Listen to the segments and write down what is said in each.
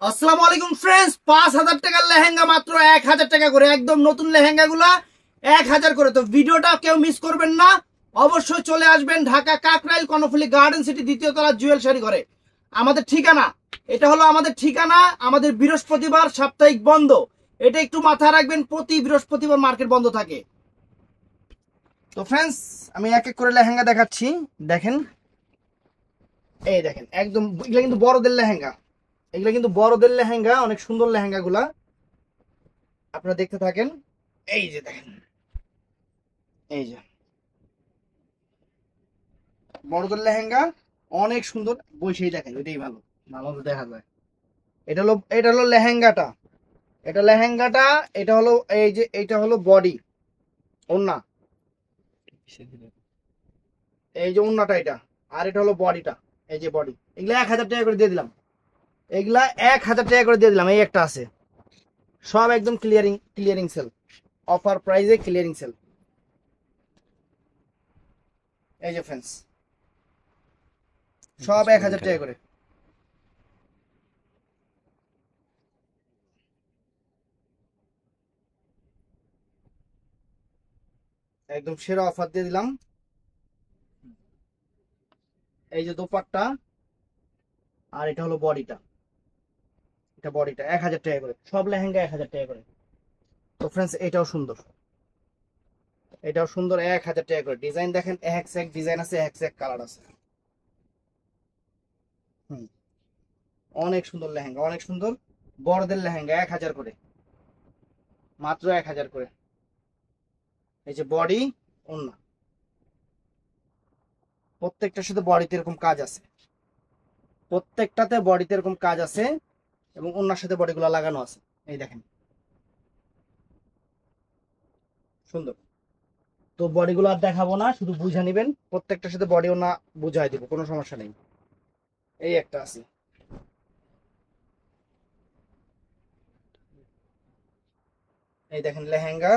আসসালামু আলাইকুম ফ্রেন্ডস, 5,000 টাকার লেহেঙ্গা মাত্র 1,000 টাকা করে, একদম নতুন লেহেঙ্গা গুলা 1,000 করে। তো ভিডিওটা কেউ মিস করবেন না, অবশ্যই চলে আসবেন ঢাকা কাকরাইল কর্ণফুলী গার্ডেন সিটি দ্বিতীয় তলা জুয়েল শাড়ি ঘরে। আমাদের ঠিকানা, এটা হলো আমাদের ঠিকানা। আমাদের বৃহস্পতিবার সাপ্তাহিক বন্ধ, এটা একটু মাথায় রাখবেন, প্রতি বৃহস্পতিবার মার্কেট বন্ধ থাকে। তো ফ্রেন্ডস, আমি এক এক করে লেহেঙ্গা দেখাচ্ছি। দেখেন, এই দেখেন, একদম এগুলা কিন্তু বড়দের লেহেঙ্গা, এগুলা কিন্তু বড়দের লেহেঙ্গা, অনেক সুন্দর লেহেঙ্গা গুলা। আপনারা দেখতে থাকেন। এই যে দেখেন, এই যে বড়দের লেহেঙ্গা, অনেক সুন্দর। বসেই দেখেন, ওইটাই ভালো, ভালো তো দেখা যায়। এটা হলো লেহেঙ্গাটা, এটা লেহেঙ্গাটা। এটা হলো, এই যে এটা হলো বডি, ওন্না, এই যে ওন্নাটা এটা। আর এটা হলো বডিটা, এই যে বডি। এগুলা 1,000 টাকা করে দিয়ে দিলাম, এগুলা 1,000 টাকা করে দিয়ে দিলাম। এই একটা আছে, সব একদম ক্লিয়ারিং ক্লিয়ারিং সেল, অফার প্রাইসে ক্লিয়ারিং সেল। এই যে ফ্রেন্ডস, সব 1,000 টাকা করে। একদম সেরা অফার দিয়ে দিলাম। এই যে দোপাট্টা, আর এটা হলো বডিটা, এটা বডিটা 1,000 টাকা করে, সব লেহেঙ্গা 1,000 টাকা করে। তো ফ্রেন্ডস, এটাও সুন্দর, এটাও সুন্দর, 1,000 টাকা করে। ডিজাইন দেখেন, এক সে এক ডিজাইন আছে, এক সে এক কালার আছে। হুম, অনেক সুন্দর লেহেঙ্গা, অনেক সুন্দর। বড়দের লেহেঙ্গা 1,000 করে, মাত্র 1,000 করে। এই যে বডি, ওন্না, প্রত্যেকটার সাথে বডিতে এরকম কাজ আছে, প্রত্যেকটাতে বডিতে এরকম কাজ আছে, এবং ওন্নার সাথে বডিগুলো লাগানো আছে। এই দেখেন, সুন্দর। তো বডিগুলো আর দেখাবো না, শুধু বুঝে নিবেন, প্রত্যেকটার সাথে বডি ওন্না বুঝাই দিব, কোনো সমস্যা নেই। এই একটা আছে, এই দেখেন লেহেঙ্গা,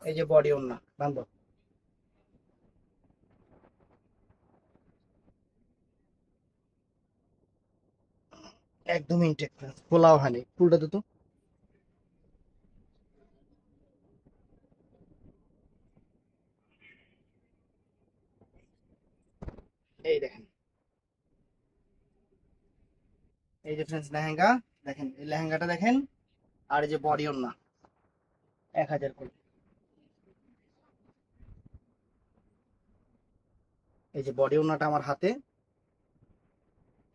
এই যে বডি ওন্না বান্ধব, একদম ইনটেক, খোলাও হয়নি, ফুলটা তো। এই দেখেন, এই যে ফ্রেন্ডস লেহেঙ্গা, দেখেন এই লেহেঙ্গাটা দেখেন, আর এই যে বডি ওন্না 1,000 করে। এই যে বডি ওন্নাটা আমার হাতে,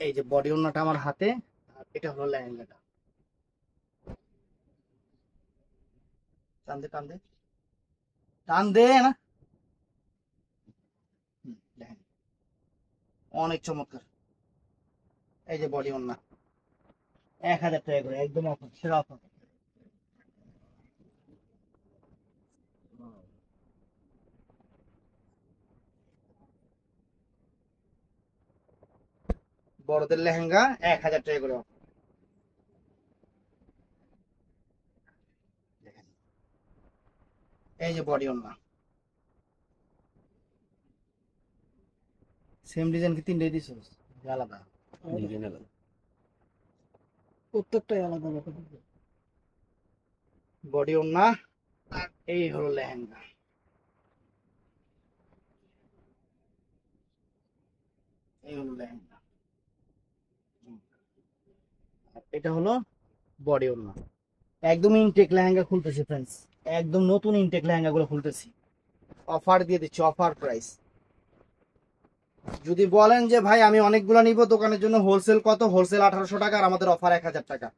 এই যে বডি ওন্নাটা আমার হাতে, আর এটা হলো লেহেঙ্গাটা। টান দে, টান দে, টান দে না। দেখেন, অনেক চমৎকার। এই যে বডি ওন্না 1,000 টাকা করে, একদম অফার, সেরা অফার। বড়দের লেহেঙ্গা 1,000 টাকা করে offer। দেখেন, এই যে বডি ওন্না, সেম ডিজাইন কি তিনটাই দিছো? আলাদা ডিজাইন, আলাদা, প্রত্যেকটাই আলাদা আলাদা। বডি ওন্না, আর এই হলো লেহেঙ্গা, এই হলো লেহেঙ্গা। আর এটা হলো বডি ওন্না। একদম ইনটেক লেহেঙ্গা খুলতেছি ফ্রেন্ডস, একদম নতুন ইনটেক লেহেঙ্গা গুলো খুলতেছি, অফার দিয়ে দিচ্ছি, অফার প্রাইস। যদি বলেন যে ভাই আমি অনেকগুলো নিব, দোকানের জন্য হোলসেল কত? হোলসেল 1,800 টাকা, আর আমাদের অফার 1,000 টাকা।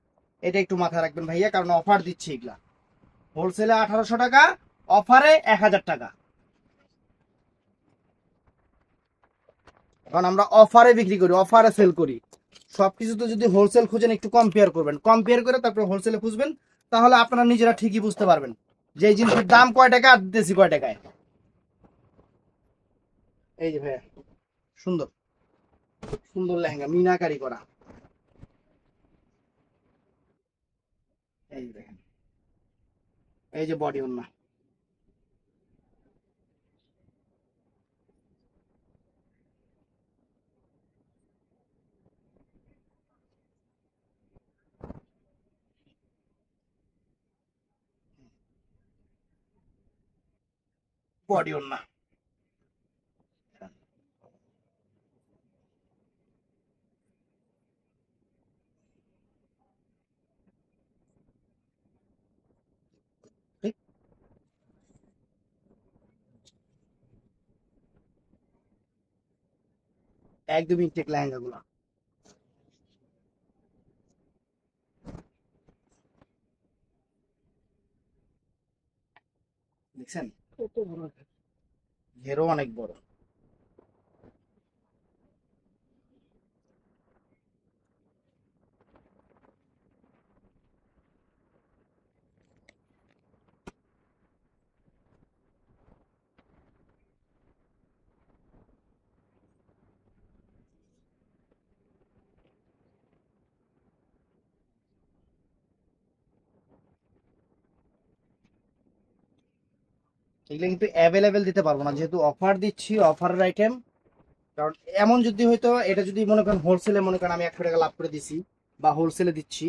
এটা একটু মাথায় রাখবেন ভাইয়া, কারণ অফার দিচ্ছি এগুলা। হোলসেলে 1,800 টাকা, অফারে 1,000 টাকা, কারণ আমরা অফারে বিক্রি করি, অফারে সেল করি। সবকিছু তো যদি হোলসেল খুঁজেন, একটু কম্পেয়ার করবেন, কম্পেয়ার করে তারপরে হোলসেলে খুঁজবেন, তাহলে আপনারা নিজেরা ঠিকই বুঝতে পারবেন যে এই জিনিসের দাম কয় টাকা আর দিতেছি কয় টাকায়। এই যে ভাইয়া, সুন্দর সুন্দর লেহেঙ্গা, মিনাকারি করা। এই যে দেখেন, এই যে বডি ওন্না, বডি ওড়না। একদম ইনটেক লেহেঙ্গা গুলা দেখছেন, কত বড়, ঘেরও অনেক বড়। এগুলো কিন্তু অ্যাভেলেবেল দিতে পারবো না, যেহেতু অফার দিচ্ছি, অফারের আইটেম। কারণ এমন যদি হয়তো, এটা যদি মনে করেন হোলসেলে, মনে করেন আমি 100 টাকা লাভ করে দিছি বা হোলসেলে দিচ্ছি,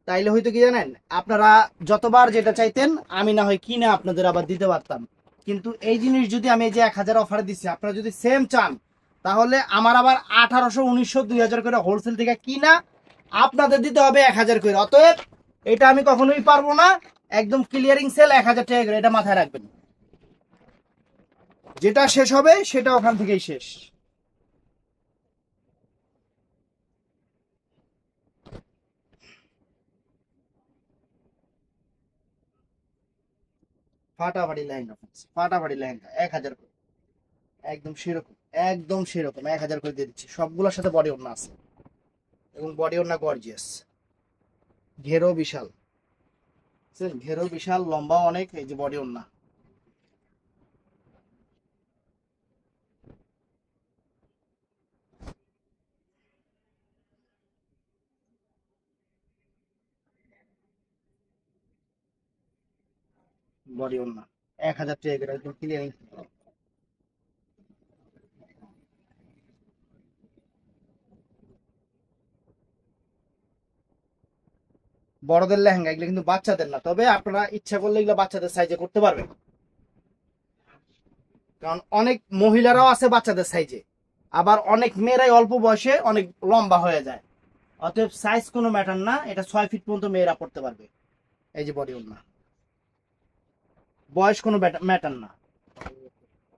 তাইলে হয়তো কি জানেন, আপনারা যতবার যেটা চাইতেন আমি না হয় কিনে আপনাদের আবার দিতে পারতাম। কিন্তু এই জিনিস যদি আমি এই যে 1000 অফারে দিচ্ছি, আপনারা যদি সেম চান, তাহলে আমার আবার 1800, 1900, 2000 করে হোলসেল থেকে কিনা আপনাদের দিতে হবে 1000 করে। অতএব এটা আমি কখনোই পারবো না। একদম ক্লিয়ারিং সেল 1000 টাকা করে, এটা মাথায় রাখবেন। যেটা শেষ হবে সেটা ওখান থেকেই শেষ। ফাটাফাটি লেহেঙ্গা, ফাটাফাটি লেহেঙ্গা 1000 করে, একদম সেরকম, একদম সেরকম 1000 করে দিয়ে দিচ্ছি। সবগুলোর সাথে বডি ওড়না আছে, এবং বডি ওড়না গর্জিয়াস, ঘেরও বিশাল, ঘেরও বিশাল, লম্বা অনেক। এই যে বডি ওড়না, বডি ওড়না 1000 টাকা করে, একদম ক্লিয়ারিং। বড়দের লেহেঙ্গা, এগুলো কিন্তু বাচ্চাদের না, তবে আপনারা ইচ্ছা করলে এগুলো বাচ্চাদের সাইজে করতে পারবেন। কারণ অনেক মহিলারাও আছে বাচ্চাদের সাইজে, আবার অনেক মেয়েরাই অল্প বয়সে অনেক লম্বা হয়ে যায়। অতএব সাইজ কোনো ম্যাটার না, এটা 6 ফিট পর্যন্ত মেয়েরা পড়তে পারবে। এই যে বডি ওড়না, বয়স কোনো ম্যাটার না,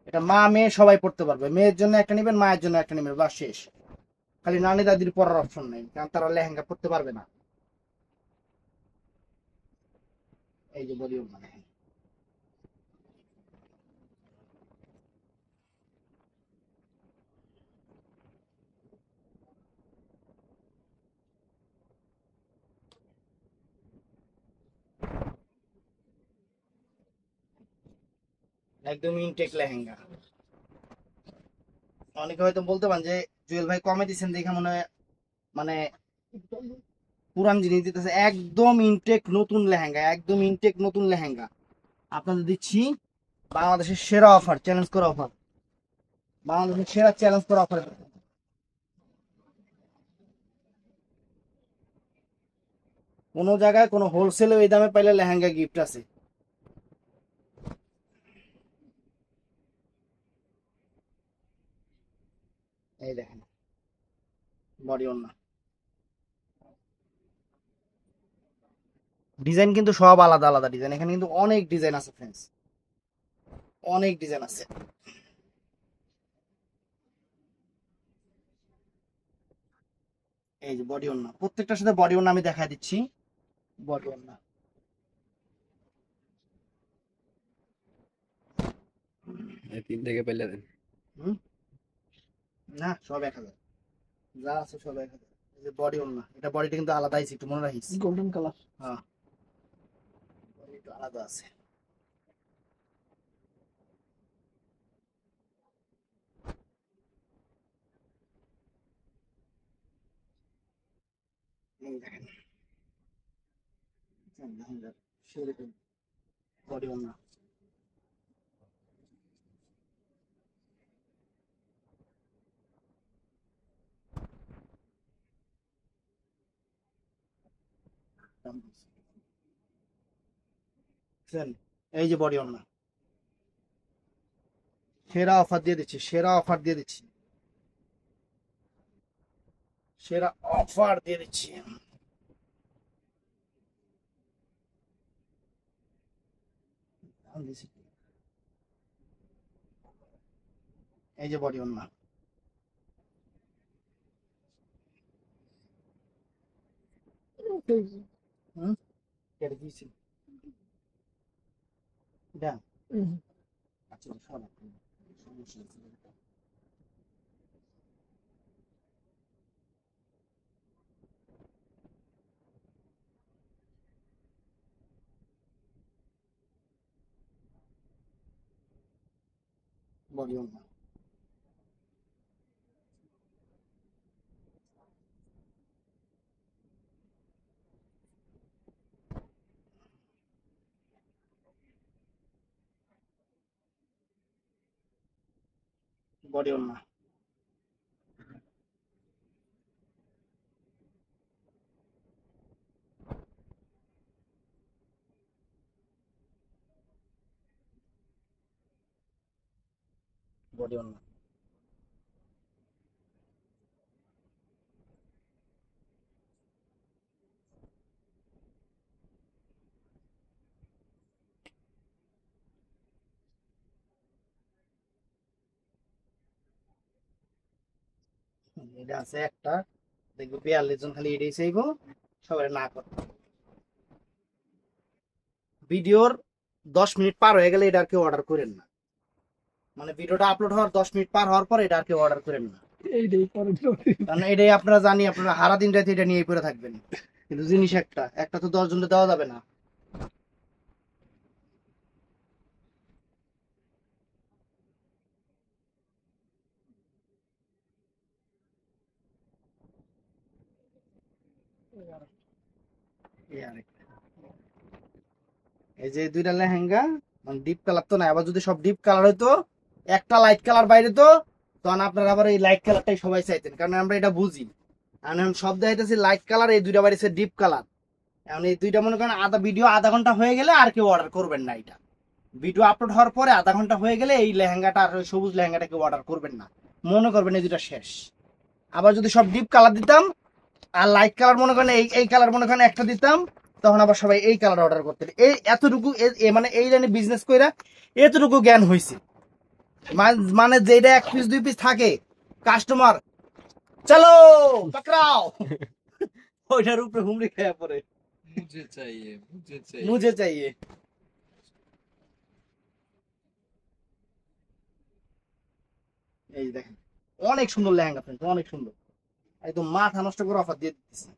এটা মা মেয়ে সবাই পড়তে পারবে। মেয়ের জন্য একটা নেবেন, মায়ের জন্য একটা নেবেন, বা শেষ। খালি নানি দাদির পরার অপশন নেই, কারণ তারা লেহেঙ্গা পড়তে পারবে না। এই যে বডি ওড়না, একদম ইনটেক লেহেঙ্গা। অনেকে হয়তো বলতে পারেন যে জুয়েল ভাই কমে দিচ্ছেন দেখে মনে হয় মানে পুরান জিনিস দিতেছে। একদম ইনটেক নতুন লেহেঙ্গা, একদম ইনটেক নতুন লেহেঙ্গা আপনাদের দিচ্ছি। বাংলাদেশের সেরা অফার, চ্যালেঞ্জ করা অফার, বাংলাদেশের সেরা চ্যালেঞ্জ করা অফার। কোনো জায়গায় কোনো হোলসেলে এই দামে পাইলে লেহেঙ্গা গিফট আছে। এই দেখেন বডি ওড়না, ডিজাইন কিন্তু সব আলাদা আলাদা ডিজাইন, এখানে কিন্তু অনেক ডিজাইন আছে ফ্রেন্ডস, অনেক ডিজাইন আছে। এই যে বডি ওড়না, প্রত্যেকটার সাথে বডি ওড়না আমি দেখাই দিচ্ছি। বডি ওড়না, এই 3 থেকে পেলে দেন। হুম, না সব 1000, যা আছে সব 1000। এই যে বডি ওড়না, এটা বডিটা কিন্তু আলাদা আছে, একটু মনে রাখিস, গোল্ডেন কালার। হ্যাঁ, বডি একটু আলাদা আছে। এই দেখেন, লেহেঙ্গা সেরকম বডি ওড়না। বুঝছেন? এই যে বডি ওড়না, সেরা অফার দিয়ে দিচ্ছি, সেরা অফার দিয়ে দিচ্ছি, সেরা অফার দিয়ে দিচ্ছি। এই যে বডি ওন্না, হুম কেটে দিয়েছি এটা। আচ্ছা সব সমস্যা নেই। বডি ওন্না, বডি ওন্না, বডি ওন্না। এটা আছে একটা, দেখবো 42 জন খালি এটাই চাইবো, সবাই না করতে। ভিডিওর 10 মিনিট পার হয়ে গেলে এটা আর কেউ অর্ডার করেন না, মানে ভিডিওটা আপলোড হওয়ার 10 মিনিট পার হওয়ার পর এটা আর কেউ অর্ডার করেন না, কারণ এটাই আপনারা জানি আপনারা সারা দিন রাতে এটা নিয়ে পড়ে থাকবেন। কিন্তু জিনিস একটা একটা তো 10 জনকে দেওয়া যাবে না। এই আরেকটা, এই যে দুইটা লেহেঙ্গা, মানে ডিপ কালার তো না, আবার যদি সব ডিপ কালার হইতো, একটা লাইট কালার বাইরে তো, তখন আপনারা আবার এই লাইট কালারটাই সবাই চাইতেন, কারণ আমরা এটা বুঝি। এখন সব দেখাইতেছি লাইট কালার, এই দুইটা বাইরেছে ডিপ কালার। এখন এই দুইটা মনে করেন ভিডিও আধা ঘন্টা হয়ে গেলে আর কেউ অর্ডার করবেন না। এটা ভিডিও আপলোড হওয়ার পরে আধা ঘন্টা হয়ে গেলে এই লেহেঙ্গাটা আর ওই সবুজ লেহেঙ্গাটা কেউ অর্ডার করবেন না, মনে করবেন এই দুটা শেষ। আবার যদি সব ডিপ কালার দিতাম আর লাইট কালার মনে করেন এই কালার মনে করেন একটা দিতাম, তখন আবার সবাই এই কালার অর্ডার করতেন। এই এতটুকু মানে এই লাইনে বিজনেস কইরা এতটুকু জ্ঞান হয়েছে, মানে যেটা 1 পিস 2 পিস থাকে কাস্টমার চলো পাকড়াও, ওইটার উপরে হুমড়ি খেয়ে পড়ে मुझे चाहिए मुझे चाहिए মুঝে চাইয়ে। এই দেখেন অনেক সুন্দর লেহেঙ্গা, ফ্রেন্ড অনেক সুন্দর, একদম মাথা নষ্ট করে অফার দিয়ে দিতেছি।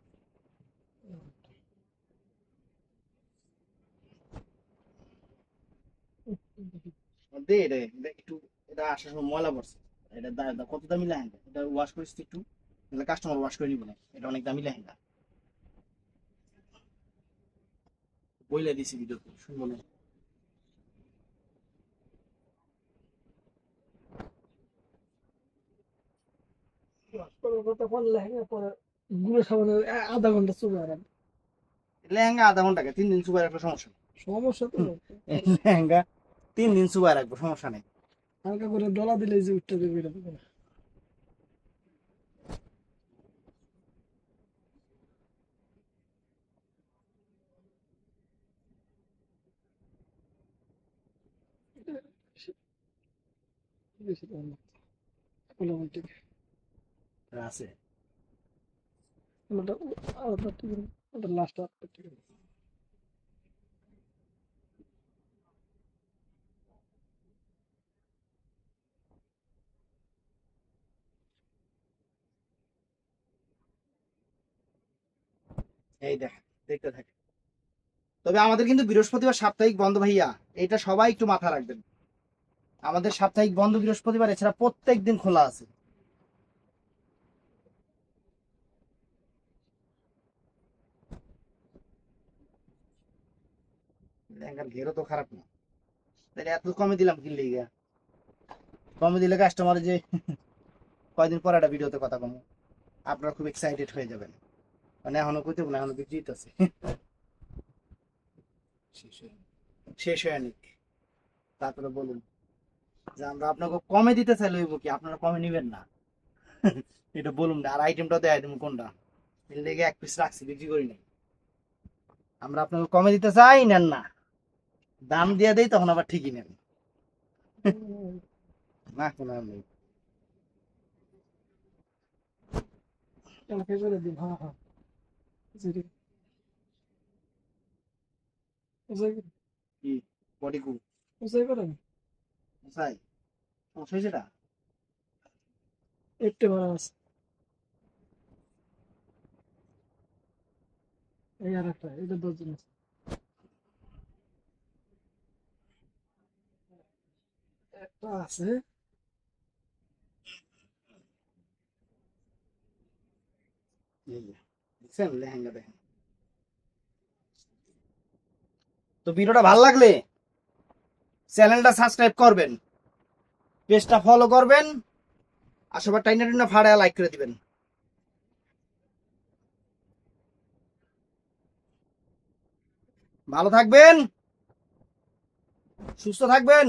দে রে একটু, এটা আসার সময় ময়লা পড়ছে, এটা কত দামি লেহেঙ্গা, এটা ওয়াশ করিস তো একটু, তাহলে কাস্টমার ওয়াশ করে নিব না, এটা অনেক দামি লেহেঙ্গা, বইলা দিছি ভিডিওতে শুনবো না। লেহেঙ্গা আধা ঘন্টাকে 3 দিন সুপার একটা সমস্যা নেই। সমস্যা তো এই লেহেঙ্গা 3 দিন সুপার রাখবো, সমস্যা নেই। হালকা করে ডলা দিলে যে উঠতে দেবে এটা তো না। বেশি দাম না। মোটামুটি আছে ওটা আলাদা ঠিক আছে, ওটা লাস্ট আপটা ঠিক আছে। এই দেখ, দেখতে থাকে। তবে আমাদের কিন্তু বৃহস্পতিবার সাপ্তাহিক বন্ধ ভাইয়া, এটা সবাই একটু মাথা রাখবেন। আমাদের সাপ্তাহিক বন্ধ বৃহস্পতিবার, এছাড়া প্রত্যেক দিন খোলা আছে। লেহেঙ্গার ঘেরও তো খারাপ না, তাহলে এত কমে দিলাম কিনলে গিয়া, কমে দিলে কাস্টমার যে কয়দিন পর একটা ভিডিওতে কথা কমো, আপনারা খুব এক্সাইটেড হয়ে যাবেন, মানে এখনো কইতে না, এখনো বিক্রি আছে, শেষ হয়ে নিক তারপরে বলুন। যে আমরা আপনাকে কমে দিতে চাইলে হইব কি আপনারা কমে নিবেন না এটা বলুন না। আর আইটেমটা দেখাই দেবো কোনটা, এর লেগে এক পিস রাখছি, বিক্রি করি নাই। আমরা আপনাকে কমে দিতে চাই, নেন না, দাম দিয়ে দেই তখন আবার ঠিকই নেন না, কোনো আর নেই। কালকে করে দিন, হ্যাঁ হ্যাঁ। বুঝলি? বুঝাই করে, কি বডি কু বুঝাই করেন। চাই পৌঁছাই সেটা একটু ভাড়া আছে। এই আর একটা, এটা 10 জন আছে। একটা আছে। এই যে, দেখছেন লেহেঙ্গা দেখেন। তো ভিডিওটা ভালো লাগলে চ্যানেলটা সাবস্ক্রাইব করবেন, পেজটা ফলো করবেন, আর সবার টাইনা টাইনা ফাড়া লাইক করে দিবেন। ভালো থাকবেন, সুস্থ থাকবেন।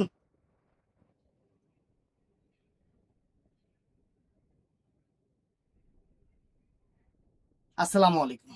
আসসালামু আলাইকুম।